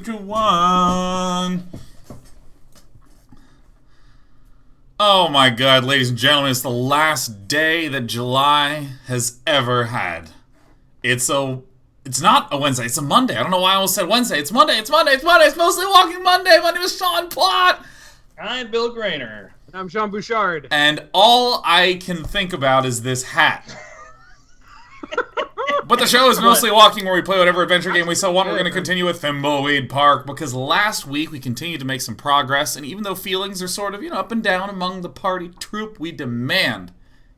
to 1. Oh my god, ladies and gentlemen, it's the last day that July has ever had. It's not a Wednesday, it's a Monday. I don't know why I almost said Wednesday. It's Monday, it's Mostly Walking Monday. My name is Sean Plott. I'm Bill Grainer. And I'm Jean Bouchard. And all I can think about is this hat. But the show is Mostly Walking, where we play whatever adventure game we so want. We're going to continue with Thimbleweed Park, because last week we continued to make some progress, and even though feelings are sort of, up and down among the party troop, we demand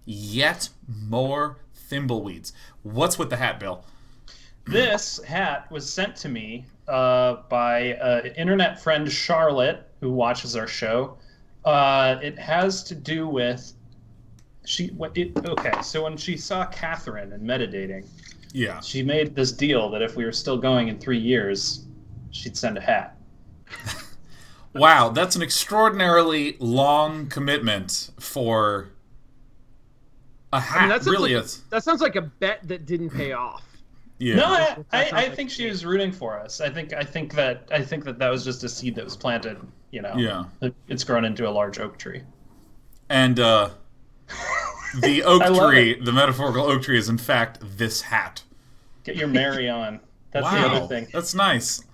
yet more Thimbleweeds. What's with the hat, Bill? This hat was sent to me by internet friend Charlotte, who watches our show. It has to do with... so when she saw Catherine and metadating, yeah, she made this deal that if we were still going in 3 years, she'd send a hat. Wow, that's an extraordinarily long commitment for a hat. That sounds like a bet that didn't pay off. Yeah. No, I think she was rooting for us. I think that was just a seed that was planted. Yeah. It's grown into a large oak tree. And the oak tree, the metaphorical oak tree, is in fact this hat. Get your Mary on. That's the other thing. That's nice.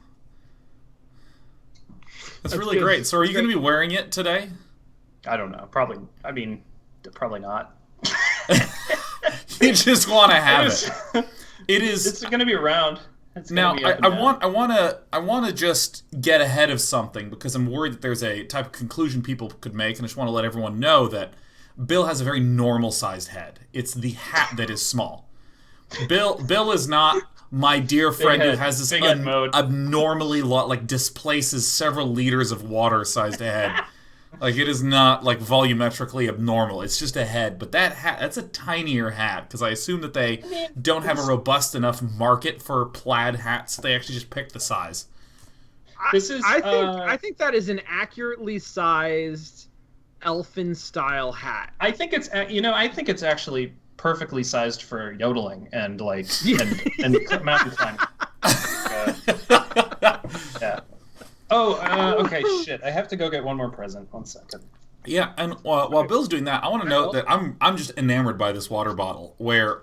That's really great. So are you going to be wearing it today? I don't know. Probably not. You just want to have it. It's going to be around. Now, I want to just get ahead of something, because I'm worried that there's a type of conclusion people could make, and I just want to let everyone know that Bill has a very normal-sized head. It's the hat that is small. Bill is not my dear friend who has this abnormally displaces several liters of water-sized head. Like, it is not, volumetrically abnormal. It's just a head. But that hat, that's a tinier hat, because I assume that they don't have a robust enough market for plaid hats. They actually just pick the size. I think that is an accurately sized elfin-style hat. I think it's actually perfectly sized for yodeling and and mountain climbing. Yeah. Okay, shit. I have to go get one more present. 1 second. Yeah, and while Bill's doing that, I want to note that I'm just enamored by this water bottle, where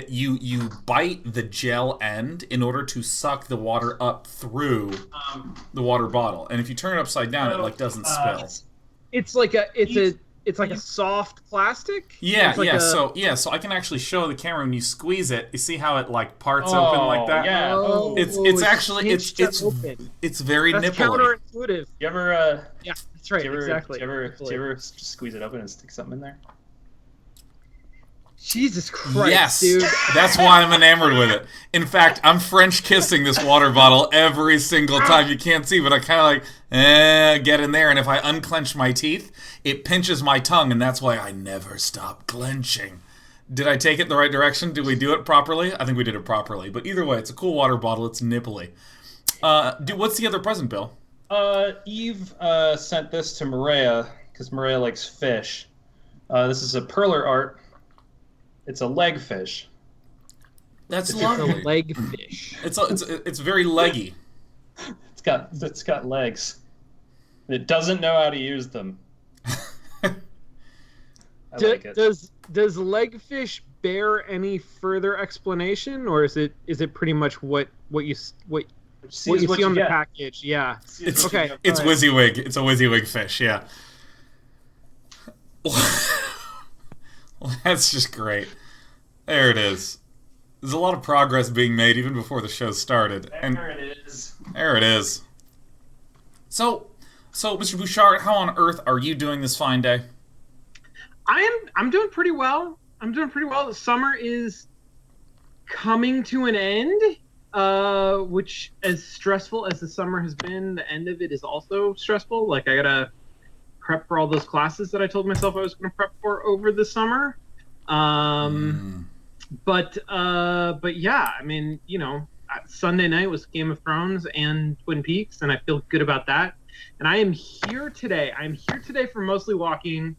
you bite the gel end in order to suck the water up through the water bottle, and if you turn it upside down, it doesn't spill. It's like a soft plastic. Yeah, So I can actually show the camera when you squeeze it. You see how it parts open like that? Yeah. It's actually it's very nipply. That's counterintuitive. You ever? Yeah, that's right. Exactly. Do you ever squeeze it open and stick something in there? Jesus Christ, yes, dude. That's why I'm enamored with it. In fact, I'm French kissing this water bottle every single time. You can't see, but I kind of get in there, and if I unclench my teeth, it pinches my tongue, and that's why I never stop clenching. Did I take it in the right direction? Did we do it properly? I think we did it properly. But either way, it's a cool water bottle. It's nipply. What's the other present, Bill? Eve sent this to Maria, because Maria likes fish. This is a perler art. It's a leg fish. That's lovely. It's a leg fish. It's very leggy. It's got legs. It doesn't know how to use them. I like it. Does leg fish bear any further explanation, or is it pretty much what you see on the package? Yeah. It's WYSIWYG. It's a WYSIWYG fish. Yeah. Well, that's just great. There it is. There's a lot of progress being made even before the show started. There it is. There it is. So, Mr. Bouchard, how on earth are you doing this fine day? I'm doing pretty well. The summer is coming to an end, which, as stressful as the summer has been, the end of it is also stressful. I gotta prep for all those classes that I told myself I was going to prep for over the summer. But yeah, I mean, Sunday night was Game of Thrones and Twin Peaks, and I feel good about that. And I am here today. For Mostly Walking.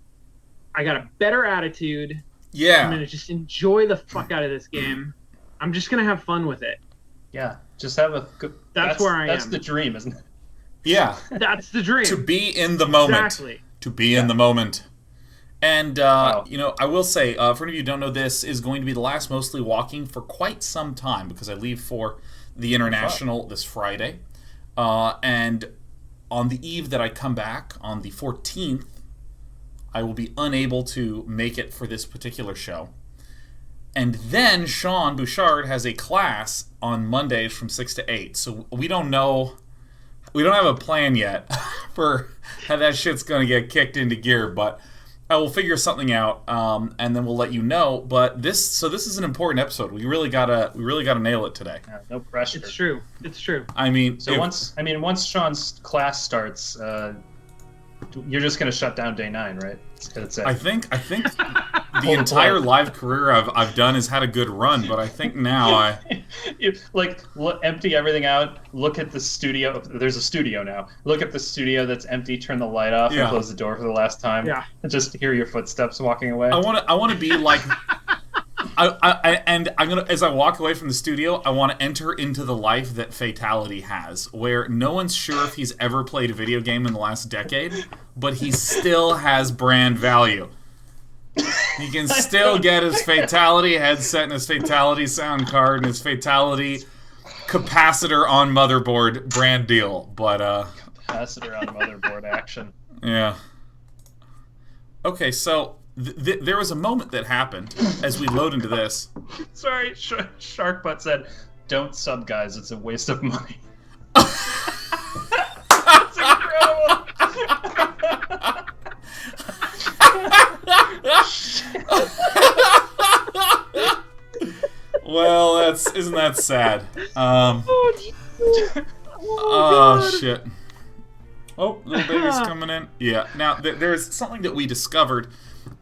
I got a better attitude. Yeah. I'm going to just enjoy the fuck out of this game. I'm just going to have fun with it. Yeah. Just have a good. That's where I am. That's the dream, isn't it? Yeah. That's the dream. To be in the moment. Exactly. To be in the moment. And, you know, I will say, for any of you who don't know, this is going to be the last Mostly Walking for quite some time, because I leave for the International this Friday. And on the eve that I come back, on the 14th, I will be unable to make it for this particular show. And then Sean Bouchard has a class on Mondays from 6 to 8. So we don't know... We don't have a plan yet for how that shit's going to get kicked into gear, but I will figure something out, and then we'll let you know. But this is an important episode. We really gotta nail it today. Yeah, no pressure. It's true. It's true. I mean, So once Sean's class starts, you're just gonna shut down day 9, right? That's it. I think the entire live career I've done has had a good run, but I think now You, empty everything out. Look at the studio. There's a studio now. Look at the studio that's empty. Turn the light off and close the door for the last time. Yeah. And just hear your footsteps walking away. I want to be like. I'm gonna, as I walk away from the studio, I want to enter into the life that Fatality has, where no one's sure if he's ever played a video game in the last decade, but he still has brand value. He can still get his Fatality headset and his Fatality sound card and his Fatality capacitor on motherboard brand deal, but capacitor on motherboard action. Yeah. Okay, so there was a moment that happened as we load into this. Sorry, Sharkbutt said, "Don't sub, guys. It's a waste of money." That's incredible. Well, isn't that sad? Shit. Oh, little baby's coming in. Yeah. Now, there's something that we discovered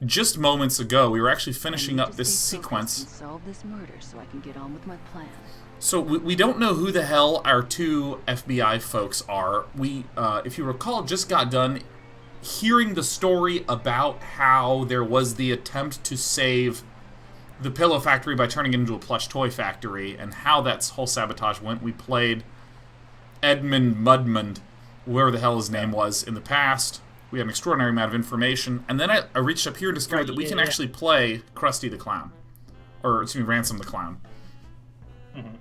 just moments ago. We were actually finishing up this sequence. Solve this murder so I can get on with my plan. So we don't know who the hell our two FBI folks are. We, if you recall, just got done hearing the story about how there was the attempt to save the Pillow Factory by turning it into a plush toy factory, and how that whole sabotage went. We played Edmund Mudmond, whoever the hell his name was, in the past. We had an extraordinary amount of information, and then I reached up here and discovered that we can actually play Krusty the Clown. Or, excuse me, Ransom the Clown. Mm-hmm.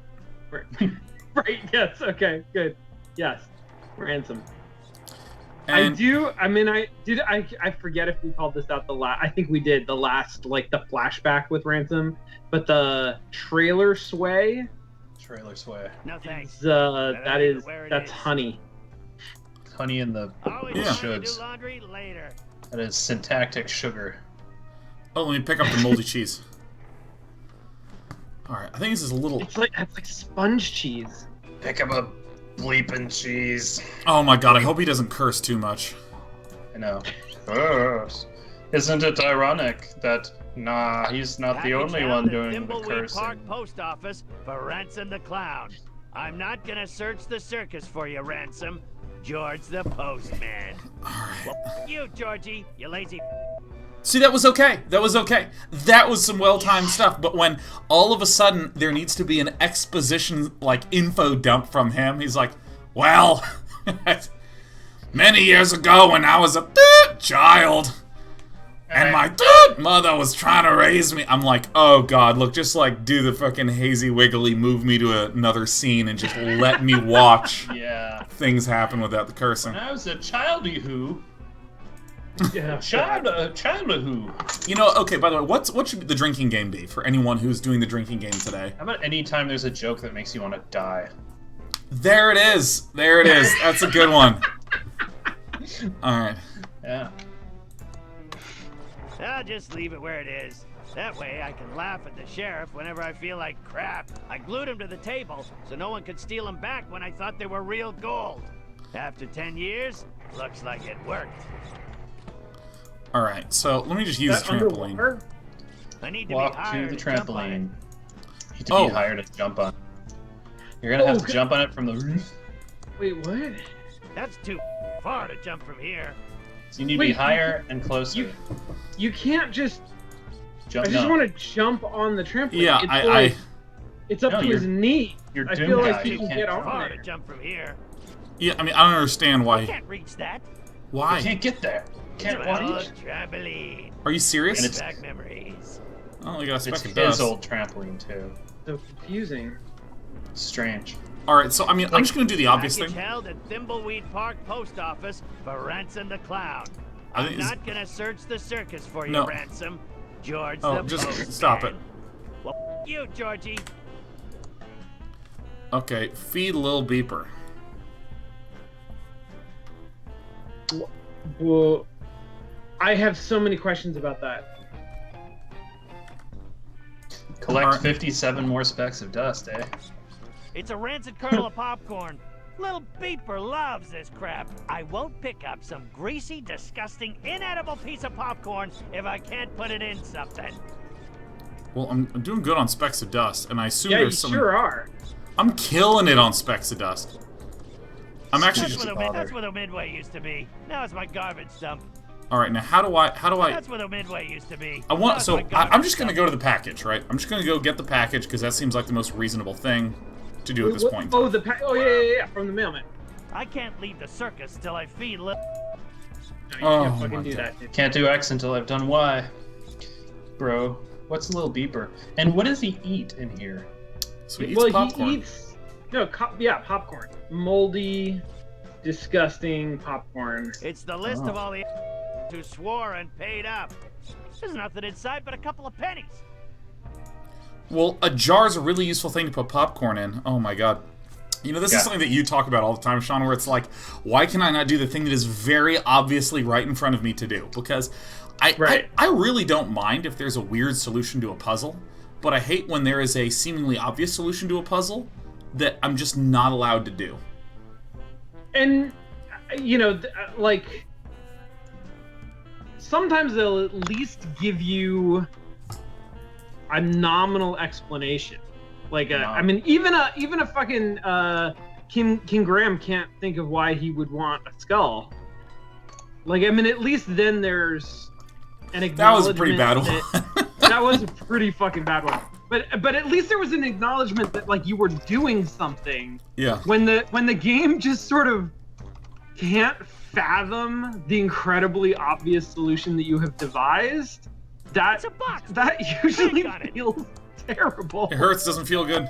Right, yes, okay, good. Yes, Ransom. And I forget if we called this out I think we did the last, like, the flashback with Ransom, but the trailer sway. Trailer sway. No thanks. That's honey. Honey in the shugs. Do laundry later. That is syntactic sugar. oh, let me pick up the moldy cheese. Alright, I think this is a little... That's like sponge cheese. Pick up a bleeping cheese. Oh my god, I hope he doesn't curse too much. I know. Isn't it ironic that, he's not the only one doing the Thimbleweed cursing. Park Post Office for Ransom the Clown. I'm not gonna search the circus for you, Ransom. George the Postman. Alright. Well, you, Georgie, you lazy. See, that was okay. That was okay. That was some well-timed stuff. But when all of a sudden there needs to be an exposition, like, info dump from him, he's like, well, many years ago when I was a child, and my mother was trying to raise me. I'm like, oh god, look, just like do the fucking hazy wiggly, move me to another scene and just let me watch things happen without the cursing. When I was a childy who. Yeah. Child who. You know, okay, by the way, what should the drinking game be for anyone who's doing the drinking game today? How about any time there's a joke that makes you want to die? There it is. There it is. That's a good one. Alright. Yeah. I'll just leave it where it is. That way I can laugh at the sheriff whenever I feel like crap. I glued him to the table so no one could steal him back when I thought they were real gold. After 10 years, looks like it worked. Alright, so let me just use the trampoline. I need to Walk be hired to the to jump on it. trampoline. You need to be hired to jump on. You're gonna have to jump on it from the roof. Wait, what? That's too far to jump from here. So you need to be higher and closer. You can't just... Jump. I just want to jump on the trampoline. Yeah, it's up to his knee. You're I Doom feel guy. like you You can can't get on Far to there. jump from here. Yeah, I mean, I don't understand I why. can't reach that. Why? You can't get there. Can't It's my old watch. trampoline. Are you serious? And it's- Back memories. Oh, you got a speck It's of his dust. old trampoline too. So confusing. Strange. All right, so I mean, I'm just gonna do the obvious Package thing. held at Thimbleweed Park Post Office for Ransom the Clown. I I'm think it's- not gonna search the circus for you, No. Ransom. George Oh, the just Postman. stop it. Well, you, Georgie. Okay, feed Lil Beeper. Well, I have so many questions about that. Collect Alright. 57 more specks of dust, eh? It's a rancid kernel of popcorn. Little Beeper loves this crap. I won't pick up some greasy, disgusting, inedible piece of popcorn if I can't put it in something. Well, I'm doing good on specks of dust, and I assume Yeah, you there's some. sure are. I'm killing it on specks of dust. I'm actually That's just. where the Midway used to be. Now it's my garbage dump. All right, now how do I? That's where the Midway used to be. I Now want. it's So my garbage I'm just gonna dump. go to the package, right? I'm just gonna go get the package because that seems like the most reasonable thing to do at this point. Oh, oh yeah, from the mailman. I can't leave the circus till I feed No, you Oh, can't my fucking do God. that. Dude. Can't do X until I've done Y. Bro, what's a little beeper? And what does he eat in here? So he eats Well, popcorn. he eats popcorn. Moldy, disgusting popcorn. It's the list Oh. of all the who swore and paid up. There's nothing inside but a couple of pennies. Well, a jar is a really useful thing to put popcorn in. Oh my god. You know, this Yeah. is something that you talk about all the time, Sean, where it's like, why can I not do the thing that is very obviously right in front of me to do? Because Right. I really don't mind if there's a weird solution to a puzzle, but I hate when there is a seemingly obvious solution to a puzzle that I'm just not allowed to do. And you know, like sometimes they'll at least give you a nominal explanation. Like, I mean, even a fucking King Graham can't think of why he would want a skull. Like, I mean, at least then there's an acknowledgement. That was a pretty bad that- one. That was a pretty fucking bad one. But at least there was an acknowledgement that like you were doing something. Yeah. When the game just sort of can't fathom the incredibly obvious solution that you have devised, It's a box. that usually Think on it. feels terrible. It hurts, doesn't feel good.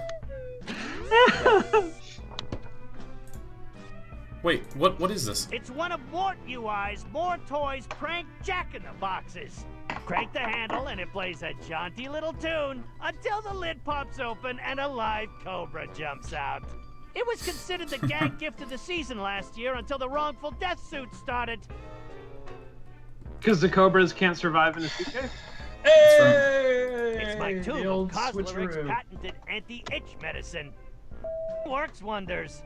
Wait, what is this? It's one of Mort UI's More Toys Prank Jack-in-the-Boxes. Crank the handle and it plays a jaunty little tune until the lid pops open and a live cobra jumps out. It was considered the gag gift of the season last year until the wrongful death suit started. Because the cobras can't survive in a suitcase? Hey! It's my the tube of old Cosleric's switcheroo. patented anti-itch medicine. Works wonders.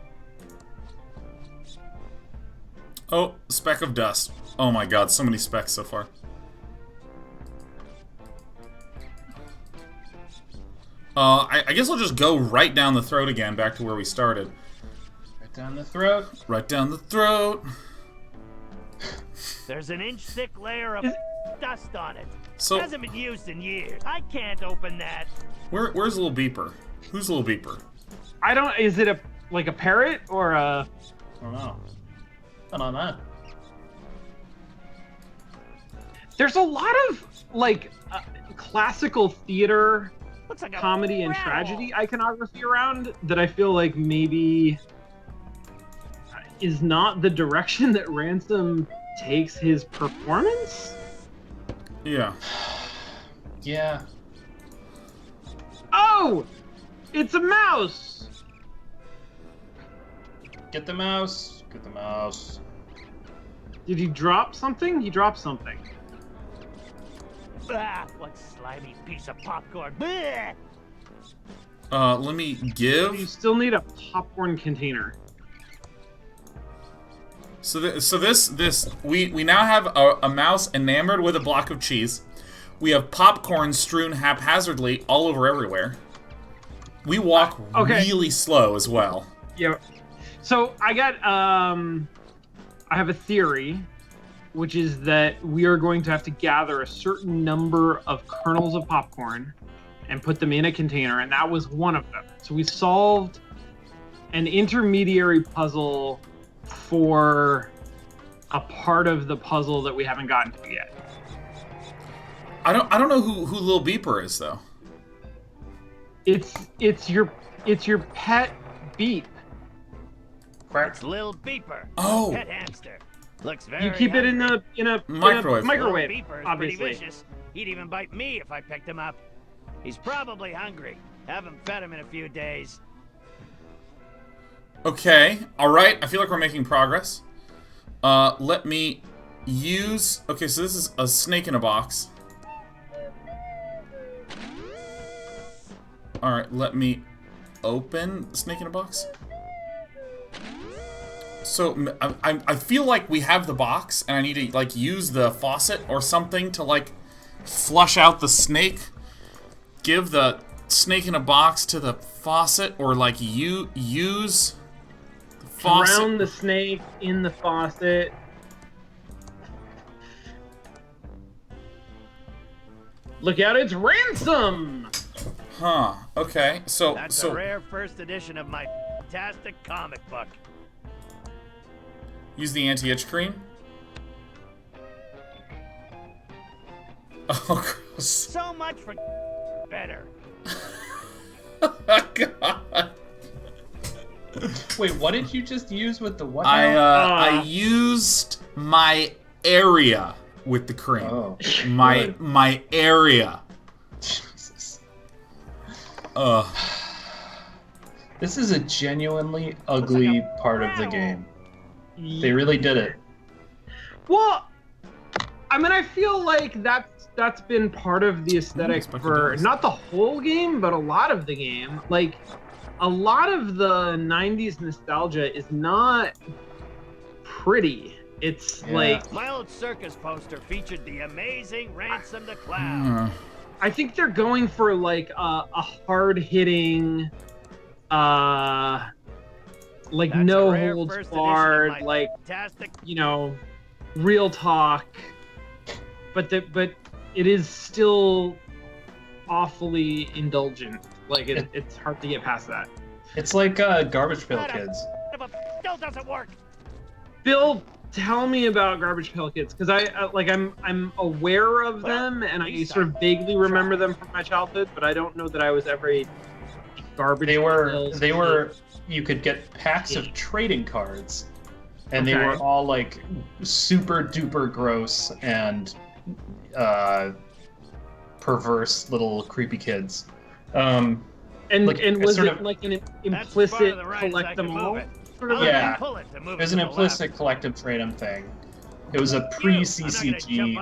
Oh, speck of dust. Oh my god, so many specks so far. I guess I'll just go right down the throat again, back to where we started. Right down the throat. Right down the throat. There's an inch-thick layer of dust on it. So, Hasn't been used in years. I can't open that. where's Little Beeper? Who's Little Beeper? I don't. Is it like a parrot or a? I don't know. I don't know. There's a lot of like classical theater, Looks like a comedy, and rat tragedy hole. iconography around that I feel like maybe is not the direction that Ransom takes his performance. Yeah. Yeah. Oh, it's a mouse. Get the mouse. Get the mouse. Did he drop something? He dropped something. Ah, what slimy piece of popcorn. Blech. Let me You give. still need a popcorn container. So this we now have a mouse enamored with a block of cheese. We have popcorn strewn haphazardly all over everywhere. We walk Okay. really slow as well. Yeah. So I got I have a theory, which is that we are going to have to gather a certain number of kernels of popcorn and put them in a container, and that was one of them. So we solved an intermediary puzzle for a part of the puzzle that we haven't gotten to yet. I don't know who Lil Beeper is though. It's your pet Beep. It's Lil Beeper. Oh. Pet hamster. Looks very You keep it in a Microwave. microwave, Lil Beeper is obviously. pretty vicious. He'd even bite me if I picked him up. He's probably hungry. Haven't fed him in a few days. Okay, alright, I feel like we're making progress. Let me use... Okay, so this is a snake in a box. Alright, let me open the snake in a box. So, I feel like we have the box, and I need to, like, use the faucet or something to, like, flush out the snake. Give the snake in a box to the faucet, or, like, use... Drown the snake in the faucet. Look out, it's Ransom! Huh, okay, so... That's a rare first edition of my fantastic comic book. Use the anti-itch cream? Oh, gross. So much for better. God. Wait, what did you just use with the what? I used my area with the cream. Oh, my area. Jesus. Ugh. This is a genuinely ugly part of the game. They really did it. Well, I mean, I feel like that's been part of the aesthetic for not the whole game, but a lot of the game. Like, a lot of the 90s nostalgia is not pretty. It's like... My old circus poster featured the amazing Ransom the Clown. I think they're going for, like, a hard-hitting, like, That's no a rare holds first barred, edition of my like, fantastic... you know, real talk. But it is still awfully indulgent. Like, it's hard to get past that. It's like Garbage Pail Kids. Still doesn't work. Bill, tell me about Garbage Pail Kids, because I'm aware of them, and I sort of vaguely remember them from my childhood, but I don't know that I was ever a Garbage Pail They were. You could get packs of trading cards, and they were all like super duper gross and perverse little creepy kids. And was it like an implicit collect them all? Yeah, it was an implicit collect them trade them thing. It was a pre-CCG.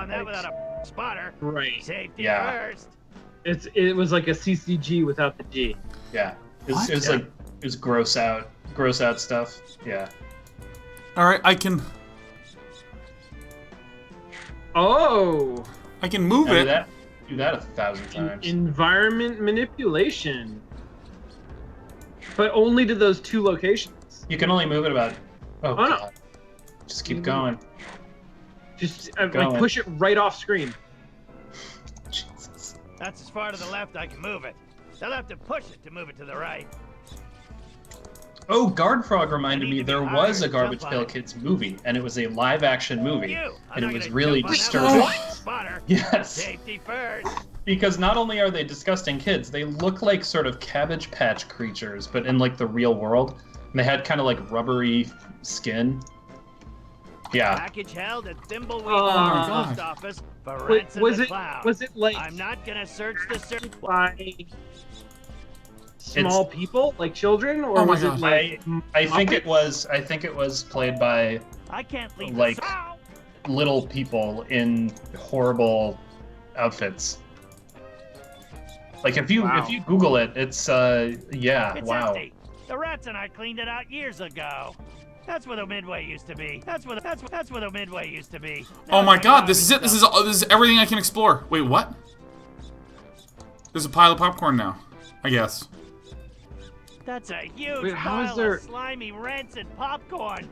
Right. Safety Yeah. first. It was like a CCG without the G. Yeah. It was like it was gross out stuff. Yeah. All right, I can move Do it. that 1,000 times. Environment manipulation. But only to those two locations. You can only move it about. Oh, no. God. Just keep going. Just going. like push it right off screen. Jesus. That's as far to the left I can move it. They'll have to push it to move it to the right. Oh, Guard Frog reminded I need me to be there higher was a and Garbage jump Pail on it. Kids movie, and it was a live-action movie, I'm and not it was gonna really jump on that disturbing. without a spotter. Yes, Safety first. because not only are they disgusting kids, they look like sort of Cabbage Patch creatures, but in like the real world. And they had kind of like rubbery skin. Yeah. Package held at Thimbleweed God. post office for Wait, Ransom was the it Clown. was it like I'm not gonna search the search. by small people, like children, or Oh my was God. it like I think it Muppets? was played by I can't leave Like- this. Ow! little people in horrible outfits. Like if you Google it, it's yeah, It's wow. empty. The rats and I cleaned it out years ago. That's where the Midway used to be. That's where the Midway used to be. Oh my God, this is it. This is everything I can explore. Wait, what? There's a pile of popcorn now, I guess. That's a huge Wait, how is pile there- of slimy rancid popcorn.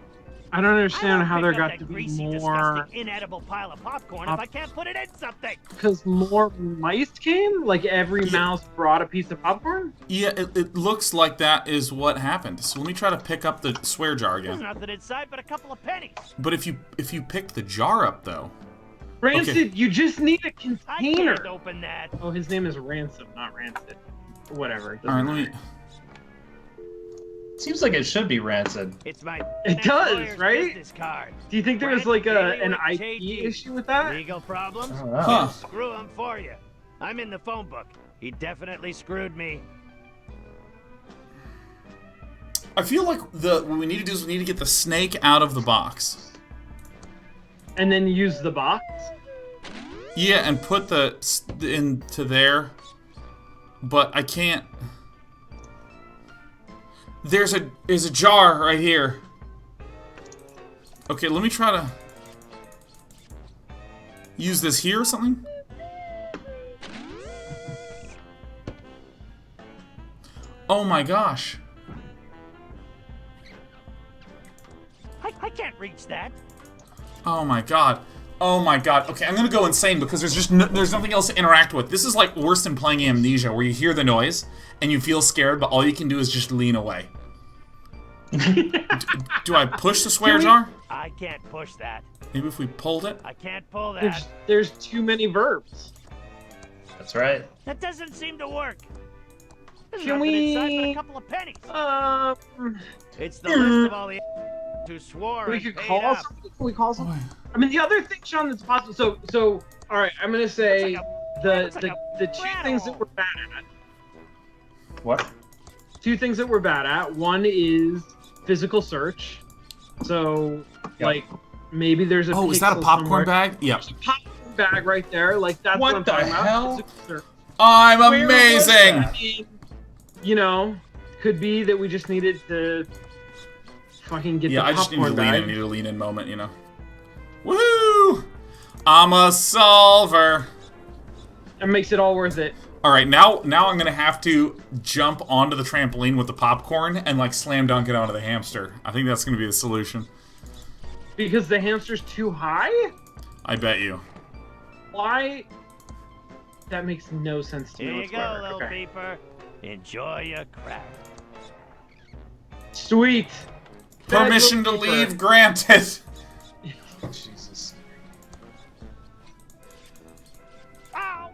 I don't understand how there pick up got to that be greasy, more. disgusting, inedible pile of popcorn if I can't put it in something. Because more mice came? Like every mouse brought a piece of popcorn? Yeah, it looks like that is what happened. So let me try to pick up the swear jar There's again. nothing inside but a couple of pennies. But if you pick the jar up though, Rancid, Okay. you just need a I container. can't open that. Oh, his name is Ransom, not Rancid. Whatever. It all right, doesn't let me. matter. Seems like it should be Rancid. It's my It does, lawyer's right? business card. Do you think there was Brent like an Bailiwick, IP JD. issue with that? Legal problems? I don't know. Huh. Screw him for you. I'm in the phone book. He definitely screwed me. I feel like what we need to do is we need to get the snake out of the box. And then use the box? Yeah, and put the into there. But I can't. There's a jar right here. Okay, let me try to use this here or something. Oh my gosh. I can't reach that. Oh my god. Oh my god. Okay, I'm gonna go insane because there's just there's nothing else to interact with. This is like worse than playing Amnesia, where you hear the noise and you feel scared, but all you can do is just lean away. Do I push the swear jar? I can't push that. Maybe if we pulled it? I can't pull that. There's too many verbs. That's right. That doesn't seem to work. There's Can nothing inside but we- a couple of pennies. Um, It's the list of all the who swore we and could paid call up. something. Can we call something? I mean, the other thing, Sean, that's possible. So, all right. I'm gonna say It's like the two things that we're bad at. What? Two things that we're bad at. One is physical search. So, like, maybe there's a. Oh, is that a pixel popcorn somewhere. bag? Yep. There's a popcorn bag right there. Like that's what, What I'm the talking hell? about. Physical search. I'm Where was amazing! that? I mean, you know, could be that we just needed to fucking get Yeah, the I just need to popcorn lean in. bag. I need a lean in moment, you know. Woohoo! I'm a solver. It makes it all worth it. All right, now I'm gonna have to jump onto the trampoline with the popcorn and like slam dunk it onto the hamster. I think that's gonna be the solution. Because the hamster's too high? I bet you. Why? That makes no sense to Here me you go, whatsoever. little Okay. beeper. Enjoy your crap. Sweet. Bad Permission to little beeper. leave granted. Jesus. Ow!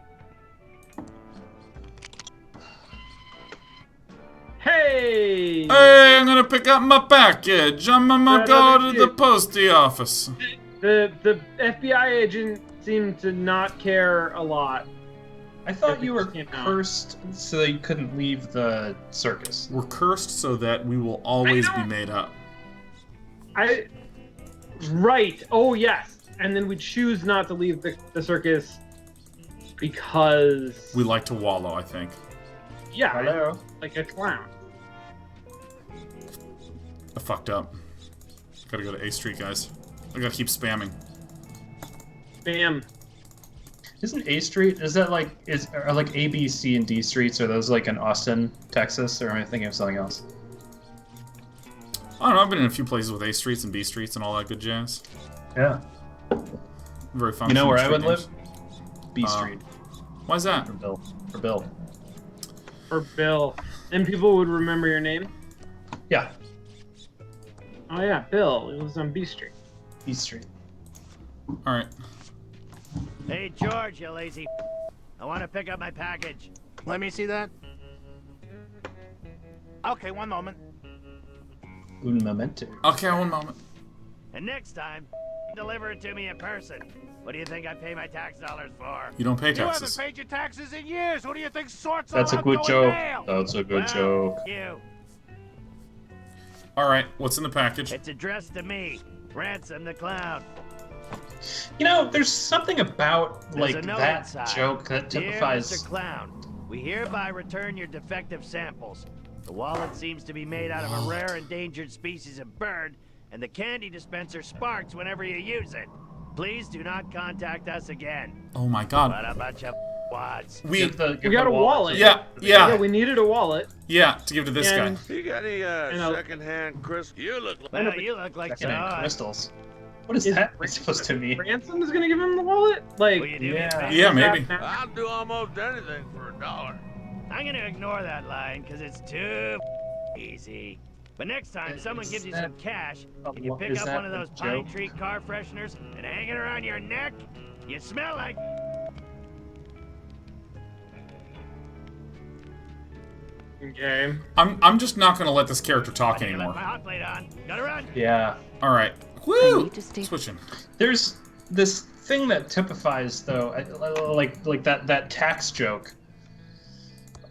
Hey! Hey, I'm gonna pick up my package. I'm gonna Right go over to the here. postie office. The FBI agent seemed to not care a lot. I thought you were Came out. cursed so that you couldn't leave the circus. We're cursed so that we will always I be know. made up. Right. Oh, yes. And then we choose not to leave the circus because... We like to wallow, I think. Yeah, Hello. like a clown. I fucked up. Gotta go to A Street, guys. I gotta keep spamming. Bam. Isn't A Street? Is that like are like A, B, C, and D streets? Are those like in Austin, Texas, or am I thinking of something else? I don't know, I've been in a few places with A Streets and B Streets and all that good jazz. Yeah. Very fun. You know where I street would live? names. B Street Why's that? for Bill. For Bill. For Bill. And people would remember your name? Yeah. Oh, yeah, Bill. It was on B Street. B Street. Alright. Hey, George, you lazy. I want to pick up my package. Let me see that. Okay, one moment. Un momento. Okay, one moment. And next time, deliver it to me in person. What do you think I pay my tax dollars for? You don't pay You haven't taxes. paid your taxes in years. Who do you think sorts That's all a good outgoing joke. mail? That's a good Well, joke. You. Alright, what's in the package? It's addressed to me, Ransom the Clown. You know, there's something about There's like a note that inside. joke that Dear typifies. Mr. Clown, we hereby return your defective samples. The wallet seems to be made out of a rare endangered species of bird, and the candy dispenser sparks whenever you use it. Please do not contact us again. Oh my god. What a bunch of Wads. We Give got the a wallet. yeah, Yeah, we needed a wallet. yeah, to give to this And- guy. You got any a- secondhand crystal? You look like Well, you look like Secondhand John. crystals. What is Is that supposed to mean? Ransom is gonna give him the wallet? Like, Will you do me a Yeah. favor? Yeah, maybe. I'll do almost anything for $1. I'm gonna ignore that line because it's too easy. But next time someone Is gives you that- some cash, Oh, can you pick is up that one of a those pine joke? tree car fresheners and hang it around your neck? You smell like. okay. I'm just not gonna let this character talk I left anymore. my hot plate on. Gotta run. Yeah. All right. Woo! need to stay- Switching. There's this thing that typifies though, like that tax joke.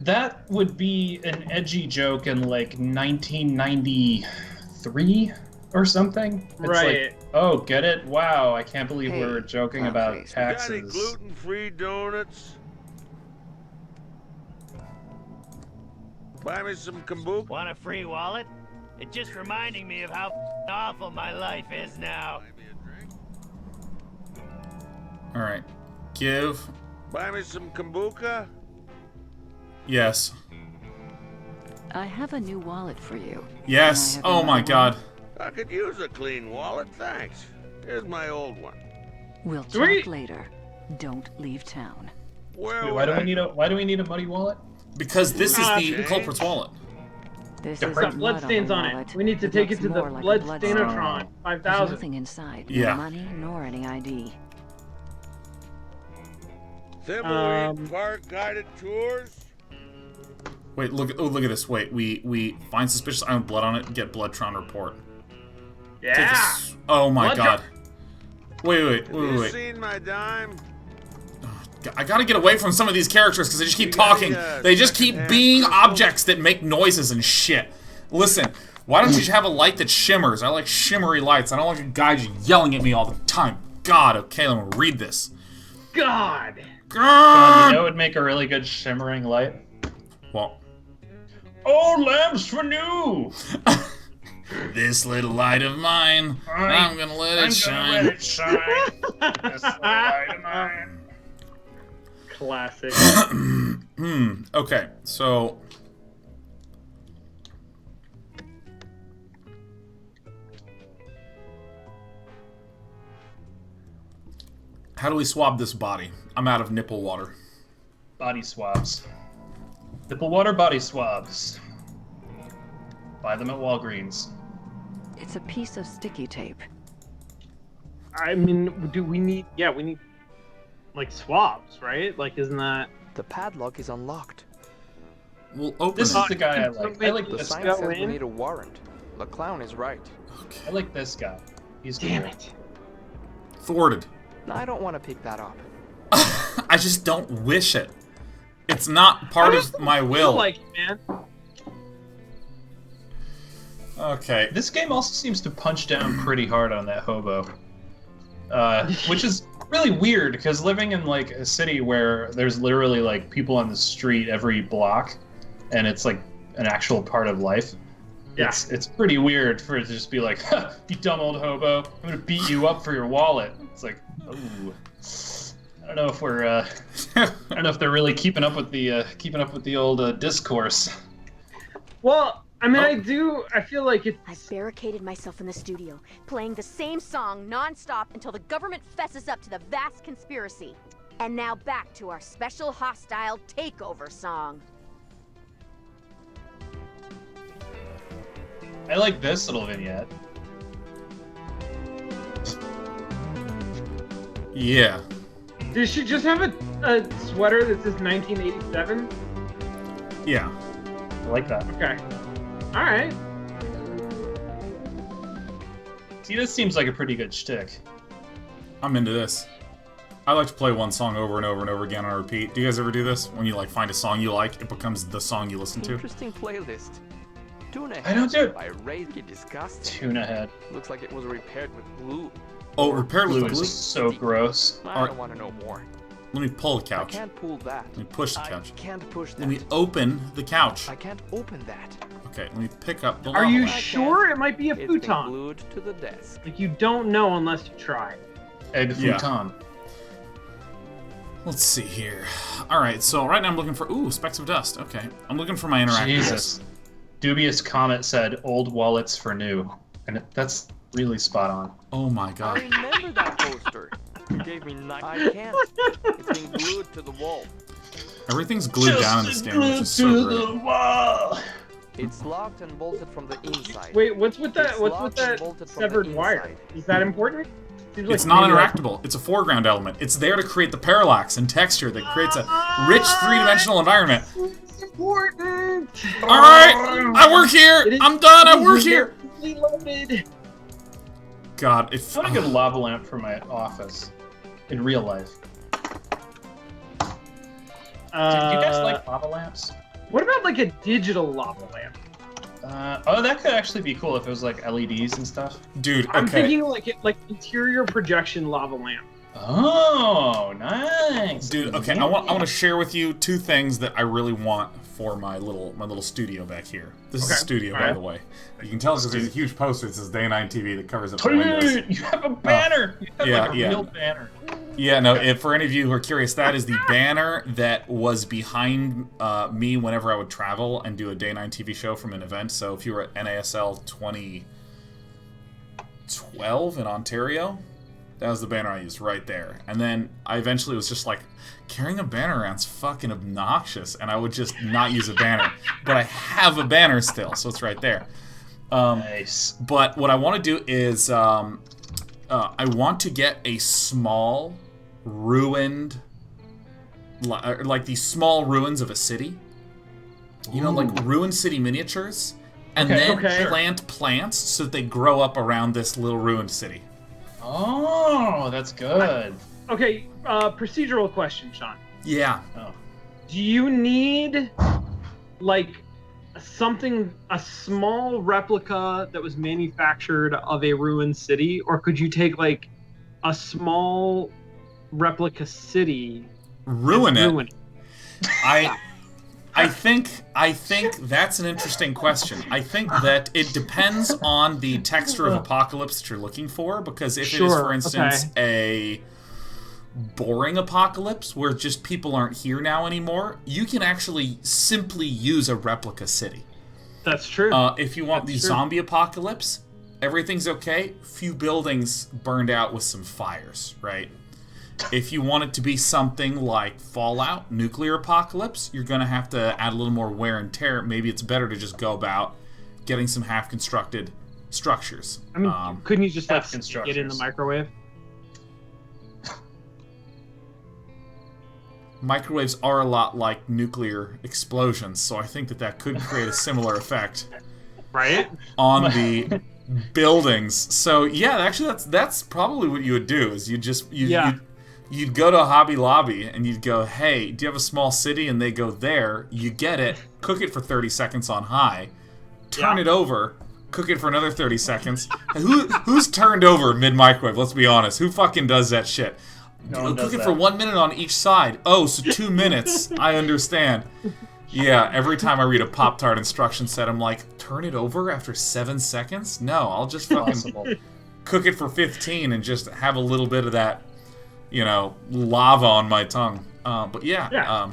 That would be an edgy joke in like 1993 or something. It's Right. Like, oh, get it? Wow! I can't believe Hey, we're joking clown about face. got any taxes. gluten-free donuts? Buy me some kombucha. Want a free wallet? It's just reminding me of how awful my life is now. Buy me a drink. All right. Give. Buy me some kombucha. Yes. I have a new wallet for you. Yes. Can I have Oh my another God. I could use a clean wallet, thanks. Here's my old one. We'll Sweet. talk later. Don't leave town. Where Wait, would I why do we need a muddy wallet? Because this is the Okay. culprit's wallet. This Yeah, is right. Got bloodstains on it. We need to take it to the Bloodstainatron. There's 5000. nothing inside. Yeah. No money nor any ID. Thimbleweed Park guided tours? Wait, look at this. Wait, we find suspicious item with blood on it. Get Bloodtron report. Take Yeah. this. Oh my Bloodtron. God. Wait. Have you seen my dime? I gotta get away from some of these characters because they just keep You got talking. any, They just keep secondhand being crystals? objects that make noises and shit. Listen, why don't you have a light that shimmers? I like shimmery lights. I don't like a guy just yelling at me all the time. God, okay, let me read this. God. God! You know, it would make a really good shimmering light. Well, Oh, lamps for new. this little light of mine, I'm gonna let it shine. Let it shine. This little light of mine. Classic. Okay, so how do we swab this body? I'm out of nipple water. Body swabs. Nipple water body swabs. Buy them at Walgreens. It's a piece of sticky tape. I mean, do we need? Yeah, we need like swabs, right? Like, isn't that? The padlock is unlocked. We'll open This it. is the guy I like. I like The this sign guy. says we in? need a warrant. The clown is right. I like this guy. He's Damn cool. it. Thwarted. I don't want to pick that up. I just don't wish it. It's not part of my I will. like it, man. Okay. This game also seems to punch down pretty hard on that hobo. Which is really weird, because living in like a city where there's literally like people on the street every block, and it's like an actual part of life. Yeah. It's pretty weird for it to just be like, huh, you dumb old hobo, I'm gonna beat you up for your wallet. It's like, ooh. I don't know if we're I don't know if they're really keeping up with the old discourse. Well, I mean, Oh. I feel like it's. I barricaded myself in the studio, playing the same song non-stop until the government fesses up to the vast conspiracy. And now back to our special hostile takeover song. I like this little vignette. Yeah. Does she just have a sweater that says 1987? Yeah. I like that. Okay. All right. See, this seems like a pretty good shtick. I'm into this. I like to play one song over and over and over again on repeat. Do you guys ever do this? When you like find a song you like, it becomes the song you listen to? Interesting playlist. Tuna I don't do it. by Rage Disgust. Tuna head. Looks like it was repaired with glue. Oh, repaired with Blue glue. is so gross. I Alright. don't want to know more. Let me pull the I couch. can't pull that. Let me push the I couch. can't push Let me that. open the couch. I can't open that. Okay, let me pick up the Are lava you lamp. sure it might be a It's been futon? glued to the desk. Like, you don't know unless you try. Egg Yeah. futon. Let's see here. Alright, so right now I'm looking for... Ooh, specks of dust. Okay. I'm looking for my interactables. Jesus. Dubious Comet said, old wallets for new. And that's really spot on. Oh my I god. remember that poster. You gave me 9. I can't. It's been glued to the wall. Everything's glued down in this game, which is so great. Wall. It's locked and bolted from the inside. Wait, what's with that? It's What's with locked and that bolted from severed the wire? inside. Is that important? Seems like It's not maybe that- interactable. It's a foreground element. It's there to create the parallax and texture that creates a rich three-dimensional environment. It's important. Alright! I work here! I'm done! I work here! Loaded. God, if... I want a good lava lamp for my office. In real life. Do you guys like lava lamps? What about like a digital lava lamp? Oh, that could actually be cool if it was like LEDs and stuff. Dude, okay. I'm thinking like interior projection lava lamp. Oh, nice. Dude, okay, I want to share with you 2 things that I really want for my little studio back here. This is a Okay. studio, by Alright. the way. You can tell because there's a huge poster that says Day and Night TV that covers up the windows. Dude, you have a banner. You have like a real banner. Yeah, no, for any of you who are curious, that is the banner that was behind me whenever I would travel and do a Day and Night TV show from an event. So if you were at NASL 2012 in Ontario, that was the banner I used right there. And then I eventually was just like, carrying a banner around's fucking obnoxious, and I would just not use a banner. But I have a banner still, so it's right there. Nice. But what I want to do is I want to get a small, ruined, like these small ruins of a city. You know, like ruined city miniatures, and then plant plants so that they grow up around this little ruined city. Oh, that's good. Okay, procedural question, Sean. Yeah. Oh. Do you need like a small replica that was manufactured of a ruined city, or could you take like a small replica city, Ruin it. ruin it? I think that's an interesting question. I think that it depends on the texture of apocalypse that you're looking for, because if it is, for instance, a boring apocalypse where just people aren't here now anymore, you can actually simply use a replica city. That's true. If you want the zombie apocalypse, everything's okay. Few buildings burned out with some fires, right? If you want it to be something like Fallout, nuclear apocalypse, you're going to have to add a little more wear and tear. Maybe it's better to just go about getting some half-constructed structures. I mean, couldn't you just like stick it in the microwave? Microwaves are a lot like nuclear explosions, so I think that could create a similar effect, right, on the buildings. So yeah, actually, that's probably what you would do. Is you'd go to a Hobby Lobby and you'd go, "Hey, do you have a small city?" And they go, "There." You get it, cook it for 30 seconds on high, turn it over, cook it for another 30 seconds. Who's turned over mid microwave? Let's be honest. Who fucking does that shit? Cook it for 1 minute on each side. Oh, so 2 minutes. I understand. Yeah, every time I read a Pop-Tart instruction set, I'm like, turn it over after 7 seconds? No, I'll just fucking cook it for 15 and just have a little bit of that, lava on my tongue. But yeah. So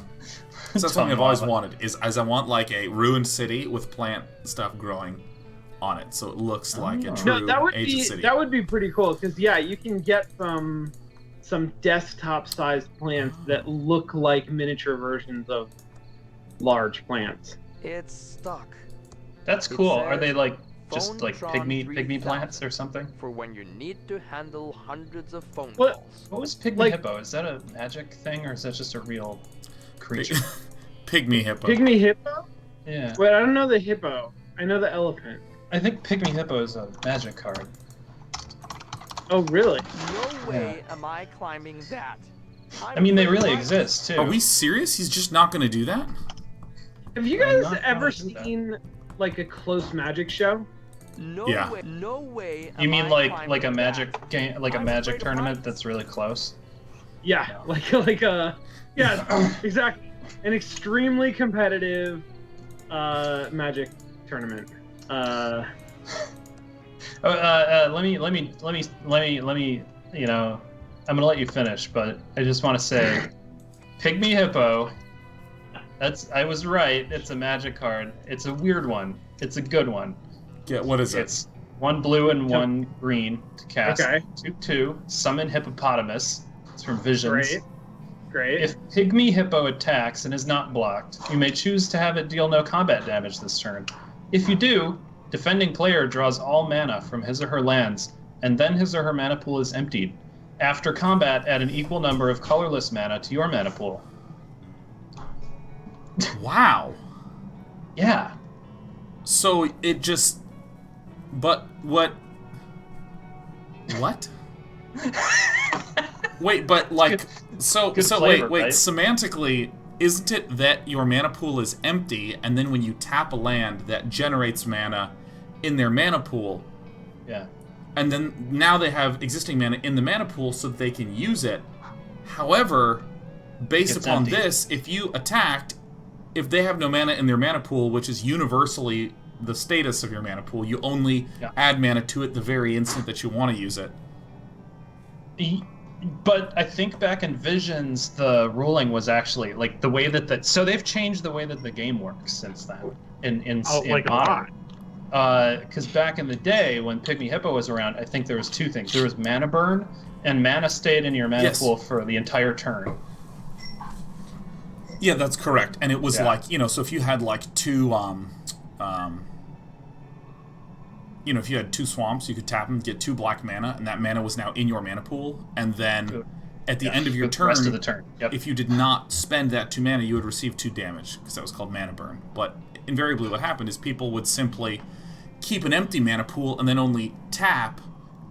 that's something I've always wanted, is I want like a ruined city with plant stuff growing on it, so it looks like a true ancient city. That would be pretty cool, because you can get some desktop-sized plants that look like miniature versions of large plants. It's stuck. That's cool. Are they like just like pygmy plants or something? For when you need to handle hundreds of phone What? calls. What was pygmy hippo? Is that a magic thing or is that just a real creature? Pygmy hippo. Pygmy hippo? Yeah. Wait, I don't know the hippo. I know the elephant. I think pygmy hippo is a magic card. Oh, really? No way am I climbing that. I mean, they really exist too. Are we serious? He's just not going to do that? Have you guys ever seen like a close magic show? No Yeah. way. No way. You mean like a magic that. game, like a magic tournament that's really close? Yeah, like a exactly, an extremely competitive magic tournament. Let me. I'm gonna let you finish, but I just want to say, Pygmy Hippo. I was right. It's a magic card. It's a weird one. It's a good one. Yeah, what is it? It's 1 blue and 1 green to cast. Okay. 2/2. Summon Hippopotamus. It's from Visions. Great. If Pygmy Hippo attacks and is not blocked, you may choose to have it deal no combat damage this turn. If you do, defending player draws all mana from his or her lands, and then his or her mana pool is emptied. After combat, add an equal number of colorless mana to your mana pool. Wow. Yeah. So it just... But what... What? Wait, but like... So flavor, wait, right? semantically, isn't it that your mana pool is empty, and then when you tap a land, that generates mana in their mana pool? Yeah. And then now they have existing mana in the mana pool so that they can use it. However, based It's upon empty. this, if you attacked, if they have no mana in their mana pool, which is universally the status of your mana pool, you only add mana to it the very instant that you want to use it. But I think back in Visions, the ruling was actually like the way that so they've changed the way that the game works since then. In like a Modern. Because back in the day when Pygmy Hippo was around, I think there was 2 things. There was mana burn, and mana stayed in your mana pool for the entire turn. Yeah, that's correct. And it was like, so if you had like 2 if you had 2 swamps, you could tap them, get 2 black mana, and that mana was now in your mana pool. And then at the end of your turn, rest of the turn. If you did not spend that 2 mana, you would receive 2 damage, because that was called mana burn. But invariably what happened is people would simply keep an empty mana pool and then only tap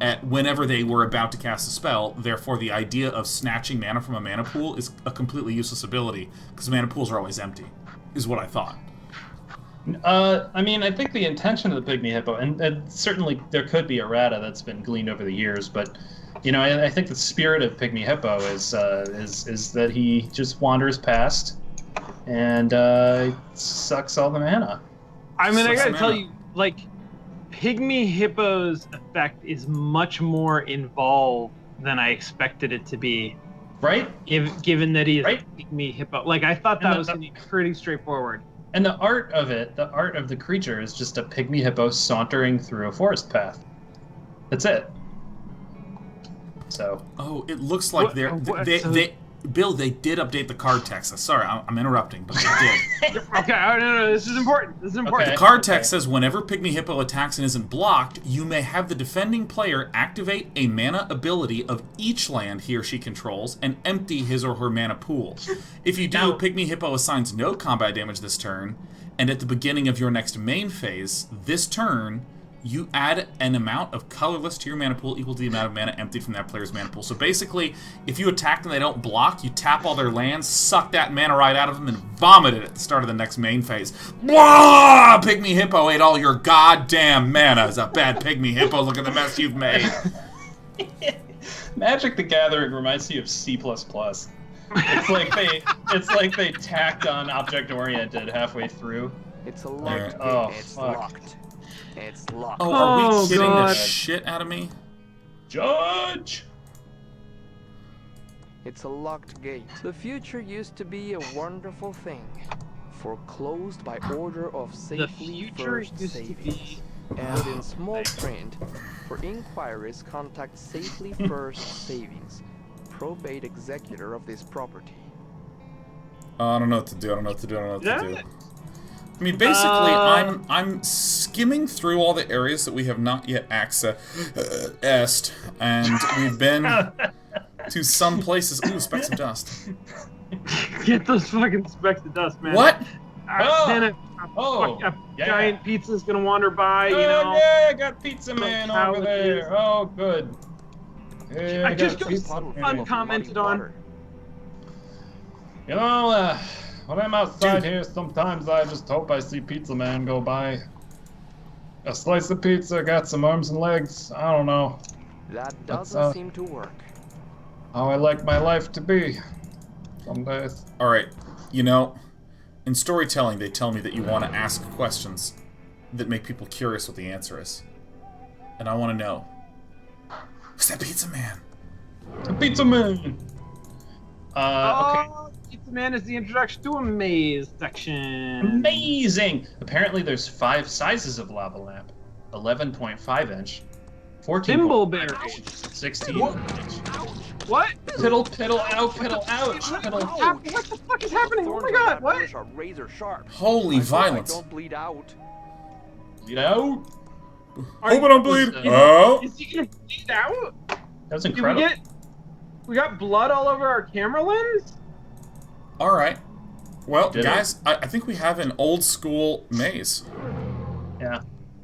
at whenever they were about to cast a spell. Therefore, the idea of snatching mana from a mana pool is a completely useless ability, because mana pools are always empty, is what I thought. I mean, I think the intention of the Pygmy Hippo, and certainly there could be errata that's been gleaned over the years, but I think the spirit of Pygmy Hippo is that he just wanders past and sucks all the mana. I mean, I gotta tell you, like, Pygmy Hippo's effect is much more involved than I expected it to be. Right? Given that he is a Pygmy Hippo. Like, I thought that was going to be pretty straightforward. And the art of the creature is just a Pygmy Hippo sauntering through a forest path. That's it. So. Oh, it looks like Bill, they did update the card text. Sorry, I'm interrupting, but they did. Okay, no, this is important. The card text says, whenever Pygmy Hippo attacks and isn't blocked, you may have the defending player activate a mana ability of each land he or she controls and empty his or her mana pool. If you do, Pygmy Hippo assigns no combat damage this turn, and at the beginning of your next main phase, this turn, you add an amount of colorless to your mana pool equal to the amount of mana emptied from that player's mana pool. So basically, if you attack and they don't block, you tap all their lands, suck that mana right out of them, and vomit it at the start of the next main phase. Blah! Pygmy Hippo ate all your goddamn mana. It's a bad Pygmy Hippo. Look at the mess you've made. Magic the Gathering reminds me of C++. It's like they tacked on object-oriented halfway through. It's a locked gate. Oh, It's fuck. locked. It's locked. Oh, are we kidding the God. shit out of me? Judge! It's a locked gate. The future used to be a wonderful thing. Foreclosed by order of The safely future first used to savings. be... And in small print, for inquiries, contact Safely First Savings, probate executor of this property. I don't know what to do. I don't know what to do. Yeah. I mean, basically, I'm skimming through all the areas that we have not yet accessed, and we've been to some places. Ooh, specks of dust. Get those fucking specks of dust, man. What? Then a Yeah. giant pizza's gonna wander by, you Oh, know. yeah, I got Pizza Man over there. Oh, good. Yeah, I just got got Pizza Man. uncommented on. You know, when I'm outside here, sometimes I just hope I see Pizza Man go by. A slice of pizza, got some arms and legs. I don't know That doesn't seem to work. how I like my life to be. Some days. Alright, in storytelling, they tell me that you want to ask questions that make people curious what the answer is. And I want to know, who's that Pizza Man? The Pizza Man! Okay. Pizza Man is the introduction to a maze section. Amazing! Apparently there's 5 sizes of lava lamp. 11.5 inch, 14 Thimbleberry. 16 inch. What? Piddle, piddle, ouch, piddle, ouch, piddle. What the fuck is happening? Oh my god, what? Are razor sharp. Holy I hope violence. I don't bleed out. Bleed out? Hope I don't bleed. Is Oh. Is he gonna bleed out? That was Did incredible. we got blood all over our camera lens? All right. Well, Did guys, I think we have an old school maze. Yeah.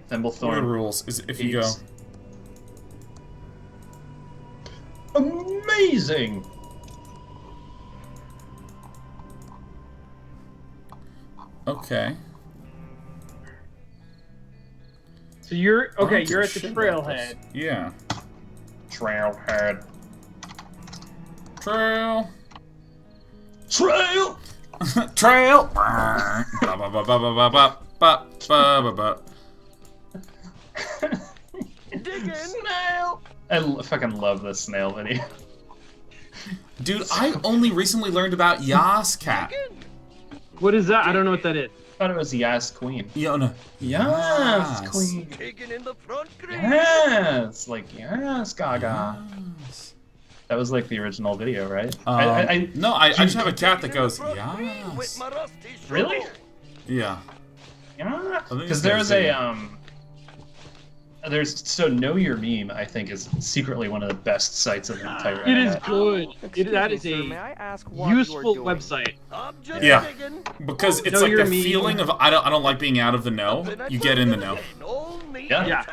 What are the Thimblethorn. rules? Is if you go. Peaks. Amazing! Okay. So you're I don't okay. give You're a at the shit about this. trailhead. Yeah. Trailhead. Trail. Trail! Trail. Ba, ba, ba, ba, ba, ba, ba, ba, ba, ba. Dig in! Snail! I fucking love this snail video. Dude, I only recently learned about Yas Cat. What is that? I don't know what that is. I thought it was Yas Queen. Yona. Yes, Queen. Digging in the front green. Yes, like yes, Gaga. Yes. That was like the original video, right? No, I just have a cat that goes, With yes. my rusty Really? shovel. Yeah. Yeah, think because it's there's gonna a there's so Know Your Meme. I think is secretly one of the best sites of the entire It is internet. good. Excuse That me, is sir, may I ask what you are useful doing? website. I'm just Yeah. digging. Because it's Know like your the meme. feeling of I don't like being out of the know. You get in the know. Yeah. Yeah.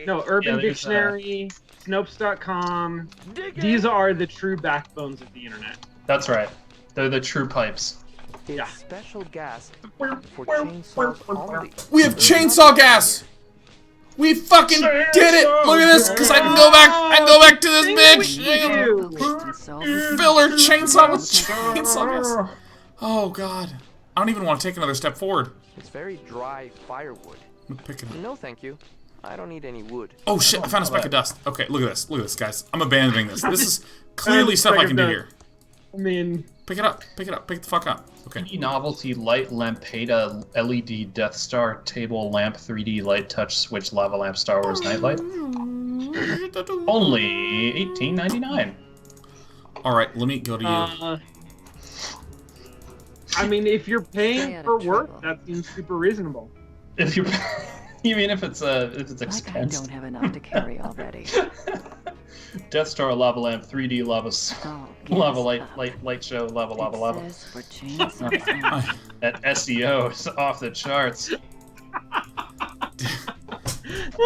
No, Urban there's, Dictionary, Snopes.com. Digging. These are the true backbones of the internet. That's right. They're the true pipes. It's Yeah. special gas for chainsaws only. We have chainsaw gas. We fucking did it. Look at this, because I can go back. I can go back to this bitch. Fill her chainsaw with chainsaw gas. Oh god. I don't even want to take another step forward. It's very dry firewood. Let me pick it up. No, thank you. I don't need any wood. Oh shit, I found a speck of dust. Okay, look at this. Look at this, guys. I'm abandoning this. This is clearly stuff I can do here. I mean, Pick it up. Pick it up. Pick the fuck up. Okay. Novelty light lampeta LED Death Star table lamp 3D light touch switch lava lamp Star Wars nightlight. Only $18.99. Alright, let me go to you. I mean, if you're Stay paying out for of work, trouble. that seems super reasonable. If you you mean if it's Like I expense? don't have enough to carry already. Death Star lava lamp 3D Oh, lava yes, light show lava. It says for chainsaw. That SEO is off the charts.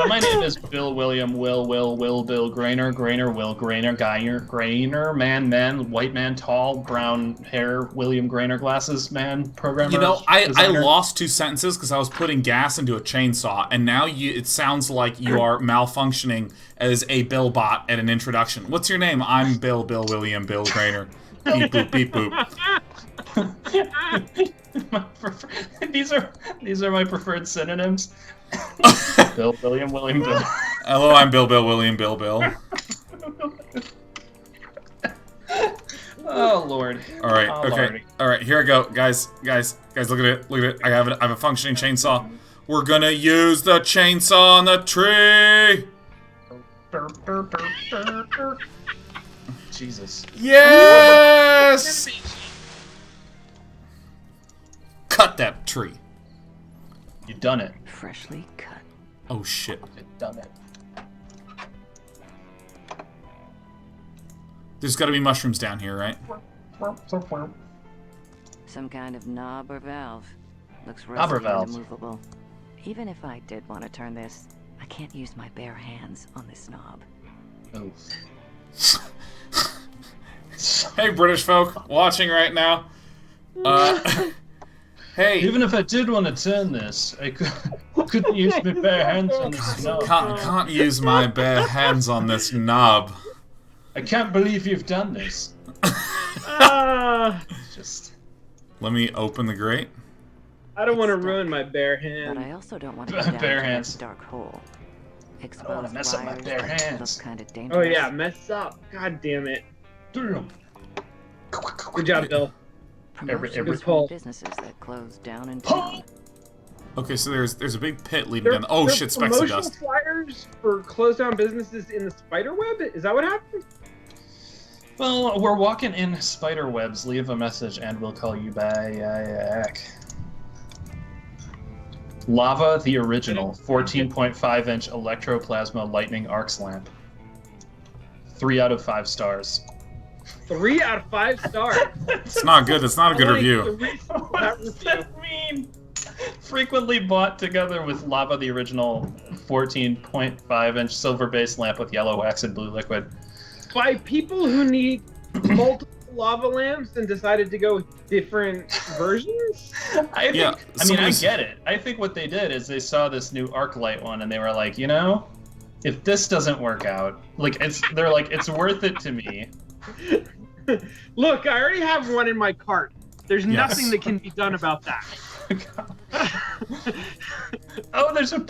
My name is Bill William Will Bill Grainer Will Grainer man white man tall brown hair William Grainer glasses man programmer. You know, I designer. lost 2 sentences because I was putting gas into a chainsaw, and now it sounds like you are malfunctioning as a Bill bot at an introduction. What's your name? I'm Bill William Bill Grainer. Beep boop beep boop. These are my preferred synonyms. Bill William Bill. Hello, I'm Bill William Bill. Oh Lord. All right, Oh, okay, Lordy. all right. Here I go, guys. Look at it. I have a functioning chainsaw. We're gonna use the chainsaw on the tree. Jesus. Yes. Cut that tree. You done it. Freshly cut. Oh shit. You done it. There's got to be mushrooms down here, right? Some kind of knob or valve. Looks Knob or rusty valve? and immovable. Even if I did want to turn this, I can't use my bare hands on this knob. Oh. Hey, British folk watching right now. Hey. Even if I did want to turn this, I couldn't use my bare hands on this knob. Can't use my bare hands on this knob. I can't believe you've done this. It's just. Let me open the grate. I don't want to ruin my bare But hand. I also don't want to go down Bare into that hands. dark hole. wanna Exposed mess up my wires bare that hands. Look kind of Oh dangerous. yeah, mess up. God damn it. Damn. Good job, Bill. Promotions every- for businesses that closed down in town. Okay, so there's a big pit leading down. Oh shit, specks of promotional dust. flyers for closed down businesses in the spider web. Is that what happened? Well, we're walking in spider webs. Leave a message and we'll call you back. Lava the original 14.5-inch electroplasma lightning arcs lamp. 3 out of 5 stars. 3 out of 5 stars. It's not good. It's not a good review. What does that mean? Frequently bought together with Lava the original 14.5-inch silver-based lamp with yellow wax and blue liquid. By people who need multiple lava lamps and decided to go with different versions? I somebody's- get it. I think what they did is they saw this new arc light one and they were like, you know, if this doesn't work out, they're like, it's worth it to me. Look, I already have one in my cart. There's nothing that can be done about that. Oh, there's a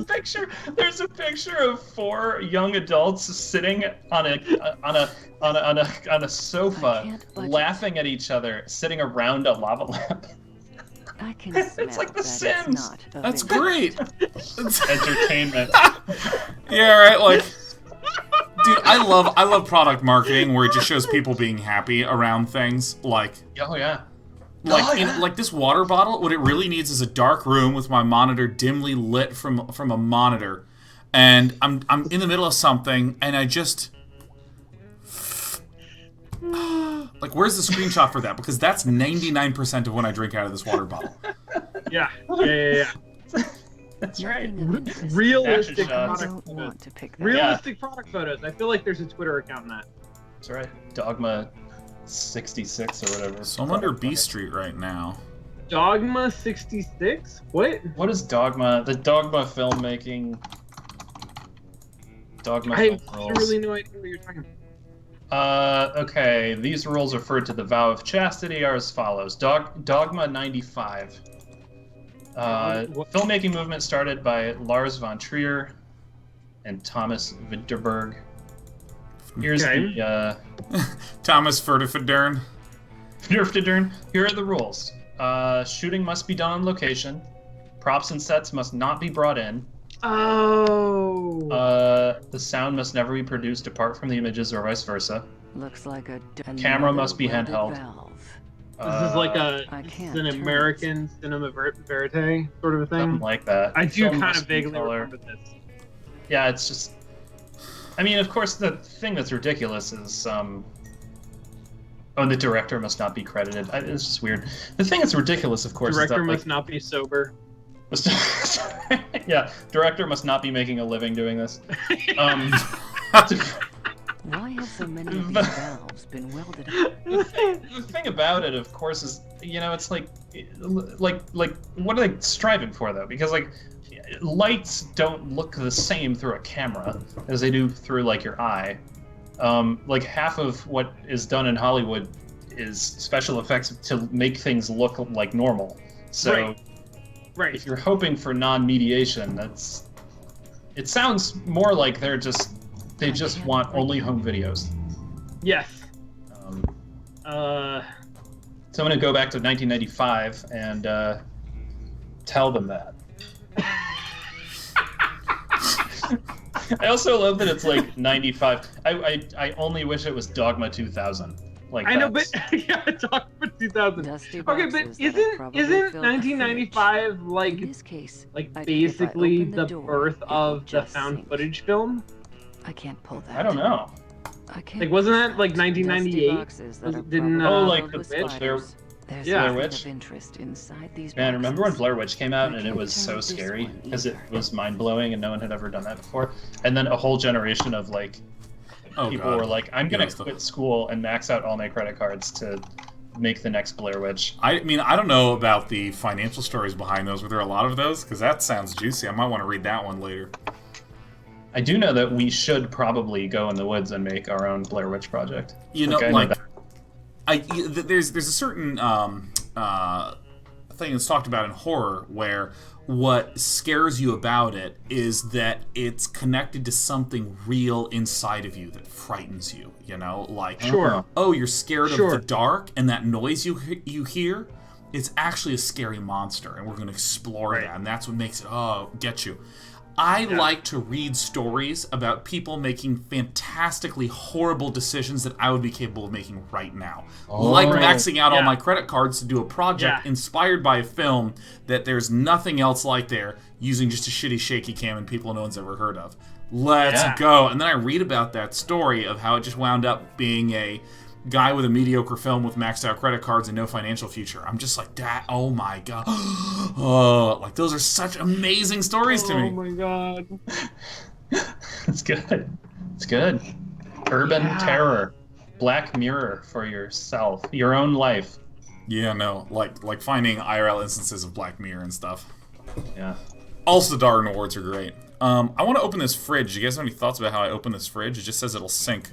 picture. There's a picture of 4 young adults sitting on a sofa, laughing at intermission sitting around a lava lamp. I can It's like The Sims. That's great. Entertainment. Yeah, right. Like, dude, I love product marketing where it just shows people being happy around things. Like, Oh yeah. like this water bottle. What it really needs is a dark room with my monitor dimly lit from a monitor, and I'm in the middle of something, and I just. Like, where's the screenshot for that? Because that's 99% of when I drink out of this water bottle. Yeah. That's right. Realistic Action shots. product I don't want to pick that. Realistic product photos. I feel like there's a Twitter account in that. That's right. Dogma 66 or whatever. So I'm under B Street right now. Dogma 66? What? What is Dogma? The Dogma filmmaking. Dogma I film have rules. literally no idea what you're talking about. Okay. These rules referred to the vow of chastity are as follows. Dogma 95. Filmmaking movement started by Lars von Trier and Thomas Vinterberg. Here's the Thomas Ferdifadern. Here are the rules. Shooting must be done on location. Props and sets must not be brought in. Oh. The sound must never be produced apart from the images or vice versa. Looks like a Camera must be welded handheld. valve. This is like I can't an turn American cinema verite sort of a thing. Something like that. I do Film kind must of be vaguely color. remember this. Yeah, it's just. I mean, of course, the thing that's ridiculous is oh, the director must not be credited. It's just weird. The thing that's ridiculous, of course, Director is that, must not be sober. yeah, director must not be making a living doing this. Why have so many of these valves been welded up? The thing about it, of course, is it's like what are they striving for though? Because lights don't look the same through a camera as they do through your eye. Half of what is done in Hollywood is special effects to make things look like normal. So, Right. if you're hoping for non-mediation, it sounds more like they just want only home videos. Yes. So I'm going to go back to 1995 and tell them that. I also love that it's 95. I only wish it was Dogma 2000. I know, but yeah, Dogma 2000. Dusty Okay, but boxes that have probably isn't filled the 1995 fridge. In this case, basically if I open the door, birth it will of the just found sink. footage film? I can't pull that. I don't know. I can't Wasn't pull that 1998? Dusty boxes that are Didn't, probably the filled with Witch, spiders. There's Yeah. nothing Blair Witch? of interest inside these Man, remember when boxes. Blair Witch came out I and it can't was so turn this scary one because it either. was mind-blowing and no one had ever done that before? And then a whole generation of Oh, people God. were like, I'm gonna Yeah, quit school and max out all my credit cards to make the next Blair Witch. I mean, I don't know about the financial stories behind those. Were there a lot of those? Because that sounds juicy. I might want to read that one later. I do know that we should probably go in the woods and make our own Blair Witch project. You know, I know that. there's a certain thing that's talked about in horror, where what scares you about it is that it's connected to something real inside of you that frightens you, you know? Like, Sure. oh, you're scared Sure. of the dark, and that noise you hear, it's actually a scary monster, and we're going to explore that, and that's what makes it, get you. I like to read stories about people making fantastically horrible decisions that I would be capable of making right now. Like maxing out all my credit cards to do a project inspired by a film that there's nothing else like there, using just a shitty shaky cam and people no one's ever heard of. Let's go. And then I read about that story of how it just wound up being a guy with a mediocre film with maxed out credit cards and no financial future. I'm just like, that, oh my god. Oh, like those are such amazing stories to me. Oh my god. It's good. It's good. Urban terror. Black Mirror for yourself. Your own life. Yeah, no, like finding IRL instances of Black Mirror and stuff. Yeah. Also, the Darwin Awards are great. I want to open this fridge. You guys have any thoughts about how I open this fridge? It just says it'll sink.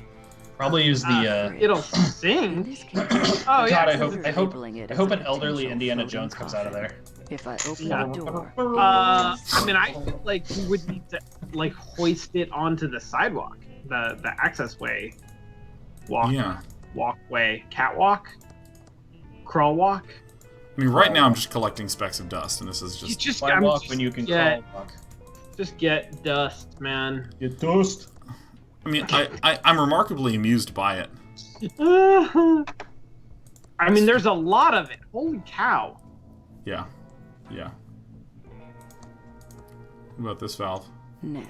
Probably use the. It'll sing. Oh yeah. God, I hope an elderly Indiana Jones comes out of there. If I open the door. I mean, I feel like you would need to like hoist it onto the sidewalk, the access way, walkway, catwalk, crawl walk. I mean, right now I'm just collecting specks of dust, and this is just. Why walk when you can crawl walk? Just get dust, man. Get dust. I mean, I'm remarkably amused by it. I mean, there's a lot of it. Holy cow. Yeah. Yeah. What about this valve? Nah.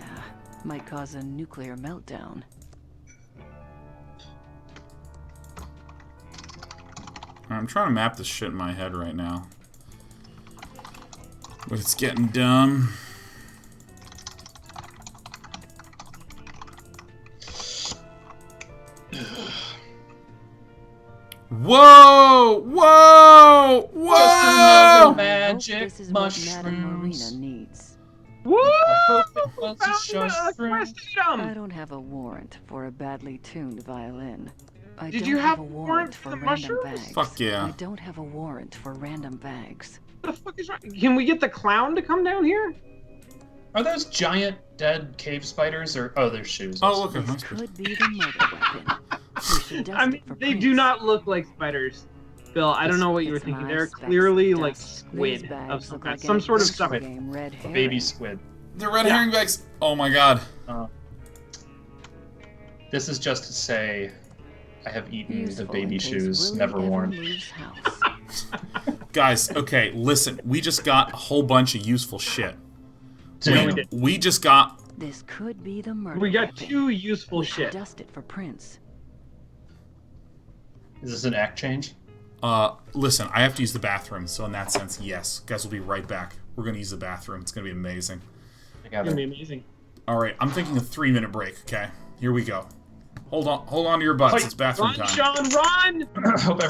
Might cause a nuclear meltdown. I'm trying to map this shit in my head right now. But it's getting dumb. Whoa! Whoa! Whoa! Just another magic This is what Madame Marina mushrooms. needs. Woo! I hope it was a Found mushroom. quest item. I don't have a warrant for a badly tuned violin. I Did don't you have a a warrant warrant for for the random mushrooms? bags. Fuck yeah. I don't have a warrant for random bags. What the fuck is wrong? Can we get the clown to come down here? Are those giant dead cave spiders or there's shoes? Oh, look, This nice. could be the murder weapon. We should dust I mean, it for they prints. do not look like spiders. Bill, I don't know what you were It's thinking. my They're specs clearly of like dust. squid These of bags some look kind. like Some sort of Squid stomach. Game red herring. Baby squid. The red herring bags. Oh my god. This is just to say, I have eaten Useful the baby in case shoes, Willie never ever worn. leaves house. Guys, okay, listen. We just got a whole bunch of useful shit. Dude, we did. We just got... This could be the murder We got weapon. 2 useful We should shit. dust it for prints. Is this an act change? Listen, I have to use the bathroom, so in that sense, yes. Guys, we'll be right back. We're gonna use the bathroom. It's gonna be amazing. It's gonna be amazing. Alright, I'm thinking a 3-minute break, okay? Here we go. Hold on to your butts. It's bathroom Run, time. Sean, run! Hope